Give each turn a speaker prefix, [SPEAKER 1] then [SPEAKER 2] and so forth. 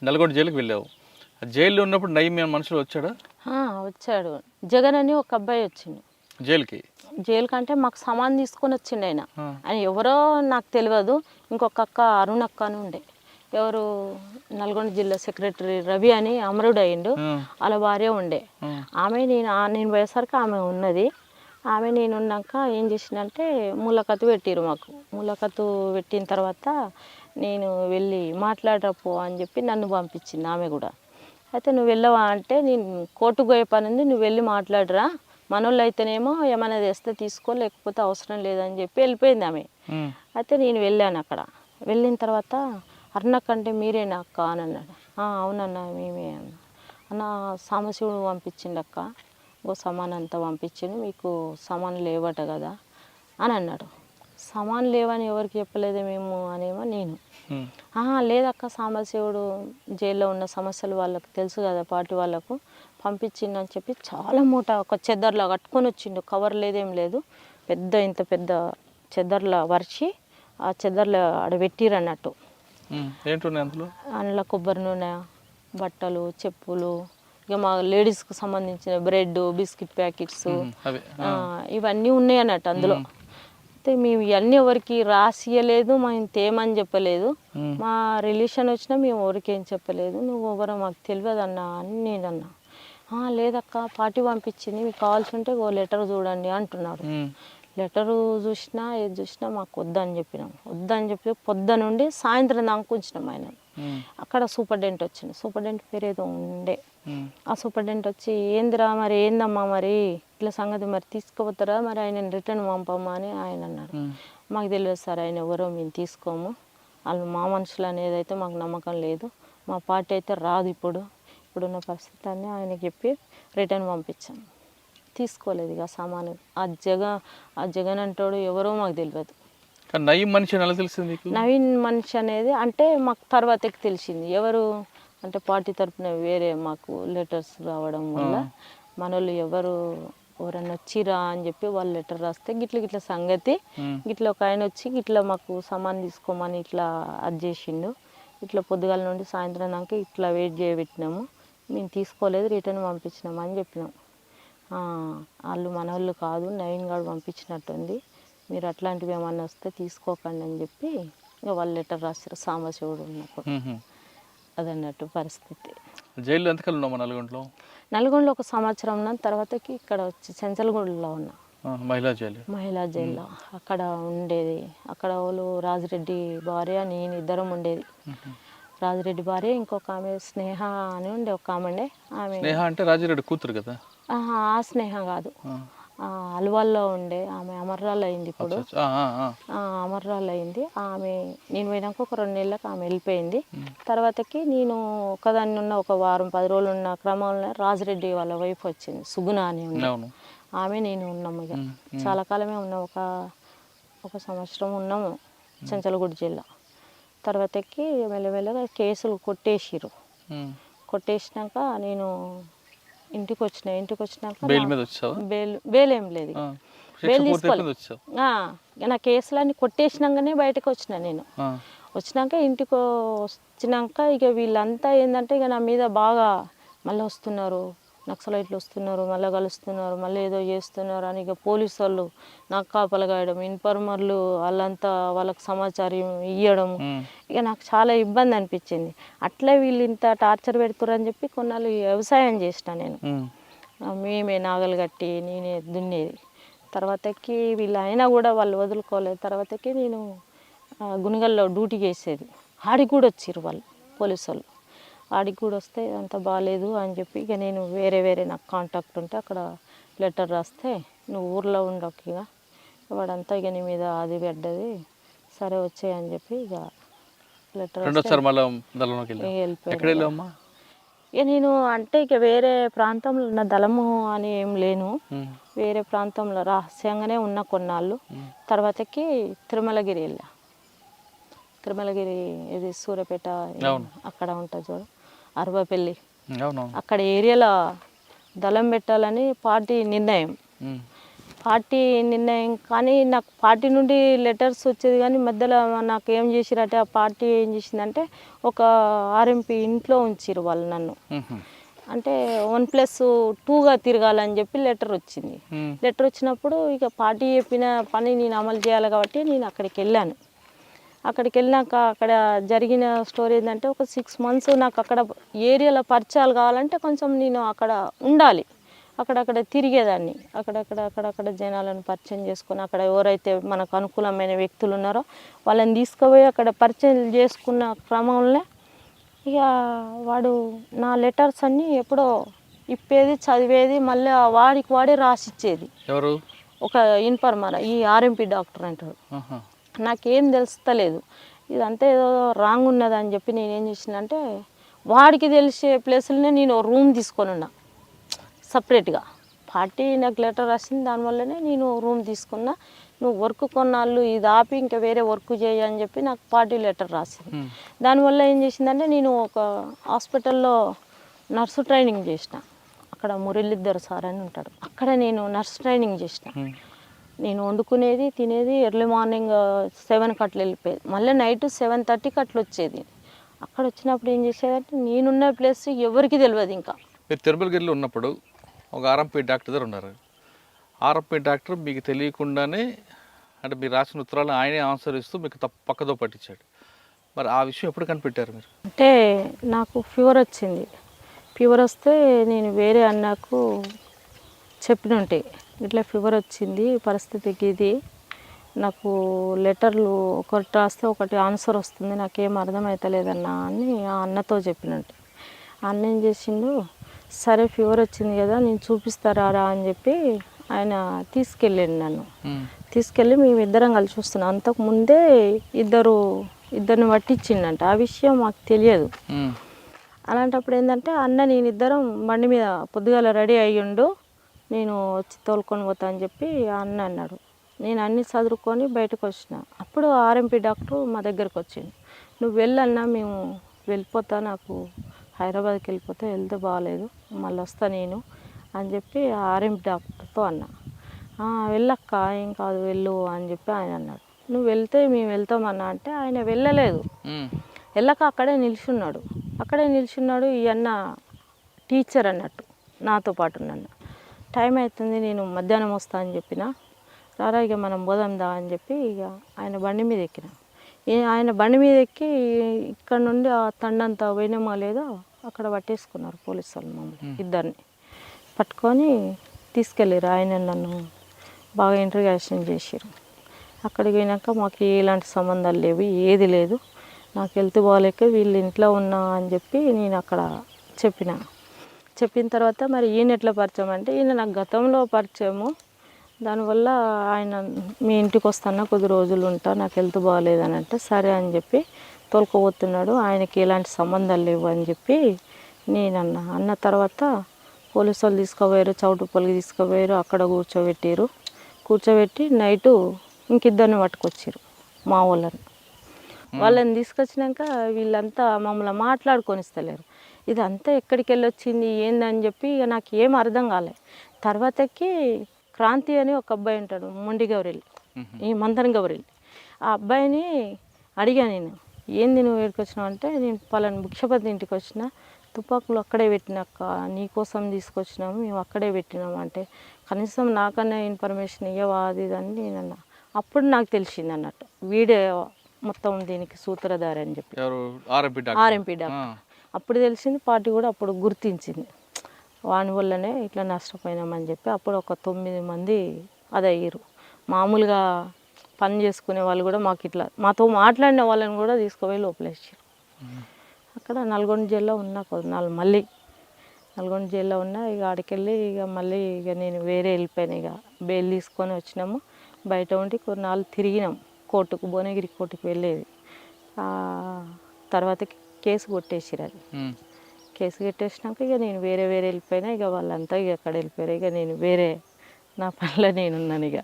[SPEAKER 1] నల్గొండ జైలుకి వెళ్ళావు. జైల్లో ఉన్నప్పుడు నయీం మీ మనుషులు వచ్చాడా?
[SPEAKER 2] వచ్చాడు. జగన్ అని ఒక అబ్బాయి వచ్చిండు
[SPEAKER 1] జైలుకి.
[SPEAKER 2] జైలు కంటే మాకు సామాన్ తీసుకొని వచ్చిండు ఆయన. ఆయన ఎవరో నాకు తెలియదు. ఇంకొక అక్క అరుణక్క అని ఉండే, ఎవరు నల్గొండ జిల్లా సెక్రటరీ రవి అని అమరుడు అయ్యిండు, వాళ్ళ భార్య ఉండే. ఆమె నేను పోయేసరికి ఆమె ఉన్నది. ఆమె నేను ఉన్నాక ఏం చేసిందంటే ములాఖతు పెట్టిరు మాకు. ములాఖతు పెట్టిన తర్వాత నేను వెళ్ళి మాట్లాడపో అని చెప్పి నన్ను పంపించింది ఆమె కూడా. అయితే నువ్వు వెళ్ళవా అంటే, నేను కోర్టుకు పోయే పని ఉంది, నువ్వు వెళ్ళి మాట్లాడరా, మనోళ్ళు అయితేనేమో ఏమైనా తెస్తే తీసుకో, లేకపోతే అవసరం లేదని చెప్పి వెళ్ళిపోయింది ఆమె. అయితే నేను వెళ్ళాను. అక్కడ వెళ్ళిన తర్వాత అరుణక్కంటే మీరేనా అక్క అని అన్నాడు. అవునన్నా మేమే అన్న. అన్న సాంబశివుడు పంపించిండు అక్క, ఓ సామాన్ అంతా పంపించిండు, మీకు సామాన్ లేవట కదా అని అన్నాడు. సామాన్ లేవని ఎవరికి చెప్పలేదు మేము అనేమో నేను. లేదక్క, సాంబశివుడు జైల్లో ఉన్న సమస్యలు వాళ్ళకి తెలుసు కదా, పార్టీ వాళ్ళకు పంపించిండు అని చెప్పి చాలా మూట ఒక చెద్దర్లా కట్టుకొని వచ్చిండు. కవర్ లేదేం లేదు, ఇంత పెద్ద చెద్దర్లా వరిచి ఆ చెద్దర్లో ఆడ పెట్టిరు అన్నట్టు. అందులో కొబ్బరి నూనె, బట్టలు, చెప్పులు, ఇక మా లేడీస్కి సంబంధించిన బ్రెడ్, బిస్కెట్ ప్యాకెట్స్ ఇవన్నీ ఉన్నాయి అన్నట్టు అందులో. అయితే మేము ఇవన్నీ ఎవరికి రాసియలేదు, మేము తేమని చెప్పలేదు, మా రిలేషన్ వచ్చినా మేము ఎవరికి ఏం చెప్పలేదు, నువ్వు ఎవరో మాకు తెలియదు అన్నా అని నేను అన్నా. లేదక్క, పార్టీ పంపించింది, మీకు కావాల్సి ఉంటే ఓ లెటర్ చూడండి అంటున్నాడు. లెటరు చూసినా ఏది చూసినా మాకు వద్దని చెప్పినాం. వద్దని చెప్పి పొద్దు నుండి సాయంత్రం దాకా ఉంచినాం ఆయన. అక్కడ సూపరింటెండెంట్ వచ్చింది. సూపరింటెండెంట్ పేరు ఏదో ఉండే. ఆ సూపరింటెండెంట్ వచ్చి, ఏందిరా మరి, ఏందమ్మా మరి ఇట్లా సంగతి, మరి తీసుకుపోతారా, మరి ఆయన రిటర్న్ పంపమ్మా అని ఆయన అన్నాడు. మాకు తెలియదు సార్, ఆయన ఎవరో మేము తీసుకోము, వాళ్ళు మా మనుషులు అనేది అయితే మాకు నమ్మకం లేదు, మా పార్టీ అయితే రాదు ఇప్పుడున్న పరిస్థితి అని ఆయనకి చెప్పి రిటర్న్ పంపించాము. తీసుకోలేదు ఇక సామాను. ఆ జగన్ అంటాడు ఎవరో మాకు తెలియదు.
[SPEAKER 1] నయీం మనిషి ఎలా తెలిసింది?
[SPEAKER 2] నవీన్ మనిషి అనేది అంటే మాకు తర్వాతకి తెలిసింది. ఎవరు అంటే పార్టీ తరఫున వేరే మాకు లెటర్స్ రావడం వల్ల మనోళ్ళు ఎవరన్నా వచ్చిరా అని చెప్పి వాళ్ళు లెటర్ రాస్తే గిట్ల సంగతి, గిట్ల ఒక ఆయన వచ్చి గిట్ల మాకు సామాన్ తీసుకోమని ఇట్లా అది చేసిండు, ఇట్లా పొద్దుగాల నుండి సాయంత్రం దాకా ఇట్లా వెయిట్ చేయబెట్టినాము, మేము తీసుకోలేదు, రిటర్న్ పంపించినాము అని చెప్పినాం. వాళ్ళు మనోళ్ళు కాదు, నవీన్ గారు పంపించినట్టుంది, మీరు అట్లాంటివి ఏమన్నా వస్తే తీసుకోకండి అని చెప్పి ఇక వాళ్ళు లెటర్ రాశారు సాంబశివుడు ఉన్నప్పుడు. అదన్నట్టు పరిస్థితి.
[SPEAKER 1] జైల్లో ఎంతకాలం ఉన్నాము?
[SPEAKER 2] నల్గొండలో 1 సంవత్సరం ఉన్న తర్వాతకి ఇక్కడ వచ్చి చెంచల్గూడలో ఉన్నా, మహిళా జైల్లో. అక్కడ ఉండేది, అక్కడ వాళ్ళు రాజిరెడ్డి భార్య నేను ఇద్దరం ఉండేది. రాజిరెడ్డి భార్య, ఇంకొక ఆమె స్నేహ అని ఉండే, ఒక ఆమె. ఆమె
[SPEAKER 1] అంటే రాజిరెడ్డి కూతురు కదా?
[SPEAKER 2] ఆ స్నేహ కాదు, అల్వాల్లో ఉండే ఆమె అమర్రాలు అయింది ఇప్పుడు. అమర్రాలు అయింది ఆమె. నేను పోయినాక ఒక 2 నెలలకు ఆమె వెళ్ళిపోయింది. తర్వాతకి నేను ఒకదాన్ని ఉన్న ఒక వారం 10 రోజులు ఉన్న క్రమంలో రాజిరెడ్డి వాళ్ళ వైఫ్ వచ్చింది, సుగుణ అని ఉంది, ఆమె నేను ఉన్నాము. ఇక చాలా కాలమే ఉన్నాం, ఒక సంవత్సరం ఉన్నాము చెంచల్గూడ జిల్లా. తర్వాతకి మెల్లమెల్లగా కేసులు కొట్టేసినాక నేను ఇంటికి వచ్చినాక బెయిల్ ఏం లేదు, బెయిల్ తీసుకోలేదు. నా కేసులన్నీ కొట్టేసినాకనే బయటకు వచ్చిన. నేను వచ్చినాక ఇంటికి వచ్చినాక ఇక వీళ్ళంతా ఏంటంటే ఇక నా మీద బాగా మళ్ళీ వస్తున్నారు, నక్సలైట్లు వస్తున్నారు, మళ్ళీ కలుస్తున్నారు, మళ్ళీ ఏదో చేస్తున్నారు అని ఇక పోలీసు వాళ్ళు నాకు కాపలగాయడం, ఇన్ఫార్మర్లు వాళ్ళంతా వాళ్ళకి సమాచారం ఇవ్వడం, ఇక నాకు చాలా ఇబ్బంది అనిపించింది. అట్లా వీళ్ళు ఇంత టార్చర్ పెడుతురని చెప్పి కొన్నాళ్ళు వ్యవసాయం చేసిన నేను. మేమే నాగలు కట్టి నేనే దున్నేది. తర్వాతకి వీళ్ళు అయినా కూడా వాళ్ళు వదులుకోలేదు. తర్వాతకి నేను గుణగల్లో డ్యూటీ చేసేది, ఆడికి కూడా వచ్చిర్రు వాళ్ళు పోలీసు వాళ్ళు. ఆడికి కూడా వస్తే అంత బాగాలేదు అని చెప్పి ఇక నేను వేరే నాకు కాంటాక్ట్ ఉంటే అక్కడ లెటర్ రాస్తే, నువ్వు ఊర్లో ఉండకు, ఇక వాడంతా ఇక నీ మీద అది పడ్డది, సరే వచ్చాయని చెప్పి ఇక లెటర్ వెళ్ళిపోయాను. ఇక నేను అంటే ఇక వేరే ప్రాంతంలో ఉన్న దళము అని ఏం లేను, వేరే ప్రాంతంలో రహస్యంగానే ఉన్న కొన్నాళ్ళు. తర్వాతకి తిరుమలగిరి వెళ్ళా. తిరుమలగిరి ఇది సూర్యాపేట అక్కడ ఉంటుంది చూడు, అరవపల్లి, అక్కడ ఏరియాలో దళం పెట్టాలని పార్టీ నిర్ణయం. పార్టీ నిర్ణయం కానీ నాకు పార్టీ నుండి లెటర్స్ వచ్చేది కానీ మధ్యలో నాకు ఏం చేసిరంటే ఆ పార్టీ ఏం చేసిందంటే ఒక ఆర్ఎంపీ ఇంట్లో ఉంచిరు వాళ్ళు నన్ను. అంటే 1+2గా తిరగాలని చెప్పి లెటర్ వచ్చింది. లెటర్ వచ్చినప్పుడు ఇక పార్టీ చెప్పిన పని నేను అమలు చేయాలి కాబట్టి నేను అక్కడికి వెళ్ళాను. అక్కడికి వెళ్ళాక అక్కడ జరిగిన స్టోరీ ఏంటంటే ఒక 6 months నాకు అక్కడ ఏరియాలో పరిచయాలు కావాలంటే కొంచెం నేను అక్కడ ఉండాలి. అక్కడక్కడ తిరిగేదాన్ని, అక్కడక్కడ జనాలను పరిచయం చేసుకొని అక్కడ ఎవరైతే మనకు అనుకూలమైన వ్యక్తులు ఉన్నారో వాళ్ళని తీసుకుపోయి అక్కడ పరిచయం చేసుకున్న క్రమంలో ఇక వాడు నా లెటర్స్ అన్నీ ఎప్పుడో ఇప్పేది చదివేది మళ్ళీ వాడికి వాడే రాసిచ్చేది.
[SPEAKER 1] ఎవరు?
[SPEAKER 2] ఒక ఇన్ఫార్మర్, ఈ ఆర్ఎంపీ డాక్టర్ అంటాడు. నాకేం తెలుస్తలేదు, ఇదంతా ఏదో రాంగ్ ఉన్నదని చెప్పి నేనేం చేసినంటే వాడికి తెలిసే ప్లేసులనే నేను రూమ్ తీసుకొని ఉన్నా సపరేట్గా. పార్టీ నాకు లెటర్ రాసింది, దానివల్లనే నేను రూమ్ తీసుకున్నా. నువ్వు వర్క్ కొన్నాళ్ళు ఇది ఆపి ఇంకా వేరే వర్క్ చేయి అని చెప్పి నాకు పార్టీ లెటర్ రాసింది. దానివల్ల ఏం చేసిందంటే నేను ఒక హాస్పిటల్లో నర్సు ట్రైనింగ్ చేసిన. అక్కడ మురళీధర్ సార్ అని ఉంటాడు, అక్కడ నేను నర్స్ ట్రైనింగ్ చేసిన. నేను వండుకునేది తినేది ఎర్లీ మార్నింగ్ 7కి అట్లా వెళ్ళిపోయేది, మళ్ళీ నైట్ 7:30కి అట్లా వచ్చేది. అక్కడ వచ్చినప్పుడు ఏం చేసేదంటే నేనున్న ప్లేస్ ఎవరికి తెలియదు. ఇంకా
[SPEAKER 1] మీరు తిరుమలగిరిలో ఉన్నప్పుడు ఒక ఆర్ఎంపీ డాక్టర్ దగ్గర ఉన్నారు. ఆర్ఎంపీ డాక్టర్ మీకు తెలియకుండానే అంటే మీరు రాసిన ఉత్తరాలను ఆయనే ఆన్సర్ ఇస్తూ మీకు పక్కదో పట్టించాడు. మరి ఆ విషయం ఎప్పుడు కనిపెట్టారు మీరు?
[SPEAKER 2] అంటే నాకు ఫీవర్ వచ్చింది. ఫీవర్ వస్తే నేను వేరే అన్నకు చెప్పినుంటే ఇట్లా ఫీవర్ వచ్చింది, పరిస్థితికి ఇది, నాకు లెటర్లు ఒకటి రాస్తే ఒకటి ఆన్సర్ వస్తుంది, నాకేం అర్థమవుతలేదన్నా అని ఆ అన్నతో చెప్పినట్టు. అన్న ఏం చేసిండు, సరే ఫీవర్ వచ్చింది కదా నేను చూపిస్తారా అని చెప్పి ఆయన తీసుకెళ్ళాడు నన్ను. తీసుకెళ్ళి మేము ఇద్దరం కలిసి వస్తున్నాం. అంతకుముందే ఇద్దరిని పట్టించిండంట, ఆ విషయం మాకు తెలియదు. అలాంటప్పుడు ఏంటంటే అన్న నేనిద్దరం బండి మీద పొద్దుగాల రెడీ అయ్యిండు, నేను వచ్చి తోలుకొని పోతా అని చెప్పి ఆ అన్న అన్నాడు. నేను అన్నీ చదువుకొని బయటకు వచ్చిన. అప్పుడు ఆర్ఎంపీ డాక్టర్ మా దగ్గరకు వచ్చిండు. నువ్వు వెళ్ళన్నా, మేము వెళ్ళిపోతా, నాకు హైదరాబాద్కి వెళ్ళిపోతే వెళ్తే బాగాలేదు, మళ్ళీ వస్తా నేను అని చెప్పి ఆర్ఎంపీ డాక్టర్తో అన్నా. వెళ్ళక్క ఏం కాదు వెళ్ళు అని చెప్పి ఆయన అన్నాడు. నువ్వు వెళ్తే మేము వెళ్తామన్నా అంటే ఆయన వెళ్ళలేదు. వెళ్ళక అక్కడే నిల్చున్నాడు. ఈ అన్న టీచర్ అన్నట్టు నాతో పాటు నన్ను. టైం అవుతుంది నేను మధ్యాహ్నం వస్తా అని చెప్పిన. రారా ఇక మనం పోదాందా అని చెప్పి ఇక ఆయన బండి మీద ఎక్కిన. ఆయన బండి మీద ఎక్కి ఇక్కడ నుండి ఆ తండంతా పోయినామో లేదో అక్కడ పట్టేసుకున్నారు పోలీసు వాళ్ళు మమ్మల్ని ఇద్దరిని పట్టుకొని తీసుకెళ్ళారు. ఆయన నన్ను బాగా ఇంటర్గాషన్ చేశారు. అక్కడికి పోయినాక మాకు ఎలాంటి సంబంధాలు లేవు, ఏది లేదు, నాకు హెల్త్ బాగాలేక వీళ్ళు ఇంట్లో ఉన్నా అని చెప్పి నేను అక్కడ చెప్పిన తర్వాత మరి ఈయన ఎట్లా పరిచయం అంటే ఈయన నాకు గతంలో పరిచయము. దానివల్ల ఆయన మీ ఇంటికి వస్తాను కొద్ది రోజులు ఉంటా, నాకు హెల్త్ బాగాలేదని అంటే సరే అని చెప్పి తోలుకోబోతున్నాడు. ఆయనకి ఎలాంటి సంబంధాలు లేవు అని చెప్పి నేను అన్న తర్వాత పోలీసు వాళ్ళు తీసుకుపోయారు, చౌటుప్పల్లికి తీసుకుపోయారు. అక్కడ కూర్చోబెట్టి నైటు ఇంకిద్దరిని పట్టుకొచ్చారు మా వాళ్ళని తీసుకొచ్చినాక వీళ్ళంతా మమ్మల్ని మాట్లాడుకొని ఇస్తలేరు. ఇదంతా ఎక్కడికి వెళ్ళొచ్చింది ఏందని చెప్పి ఇక నాకు ఏం అర్థం కాలే. తర్వాతకి క్రాంతి అని ఒక అబ్బాయి ఉంటాడు, మొండి గౌరెల్లి, ఈ మందన్ గౌరెల్లి. ఆ అబ్బాయిని అడిగా నేను, ఏంది నువ్వు ఎక్కడికి వచ్చినావు అంటే నేను పలానా భిక్షపతి ఇంటికి వచ్చిన, తుపాకులు అక్కడే పెట్టినాక నీకోసం తీసుకొచ్చినాము, మేము అక్కడే పెట్టినాము అంటే కనీసం నాకన్నా ఇన్ఫర్మేషన్ ఇవ్వవా అది అని నేనన్నా. అప్పుడు నాకు తెలిసింది అన్నట్టు వీడియో మొత్తం దీనికి సూత్రధారి అని చెప్పి ఆర్ఎంపీ డాక్టర్. అప్పుడు తెలిసింది, పార్టీ కూడా అప్పుడు గుర్తించింది, వాని వల్లనే ఇట్లా నష్టపోయినామని చెప్పి. అప్పుడు ఒక 9 మంది అది అయ్యారు. మామూలుగా పని చేసుకునే వాళ్ళు కూడా మాకు ఇట్లా మాతో మాట్లాడిన వాళ్ళని కూడా తీసుకుపోయి లోపలేసారు. అక్కడ నల్గొండ జైల్లో ఉన్నా కొన్నాళ్ళు, మళ్ళీ నల్గొండ జైల్లో ఉన్నా. ఇక ఆడికెళ్ళి ఇక మళ్ళీ ఇక నేను వేరే వెళ్ళిపోయాను. ఇక బెయిల్ తీసుకొని వచ్చినాము, బయట ఉండి కొన్నాళ్ళు తిరిగినాం కోర్టుకు, భువనగిరి కోర్టుకు వెళ్ళేది. తర్వాత కేసు కొట్టేసిరు. అది కేసు కట్టేసినాక ఇక నేను వేరే వెళ్ళిపోయినా. ఇక వాళ్ళంతా ఇక అక్కడ వెళ్ళిపోయారు. ఇక నేను వేరే నా పనిలో నేనున్నాను. ఇక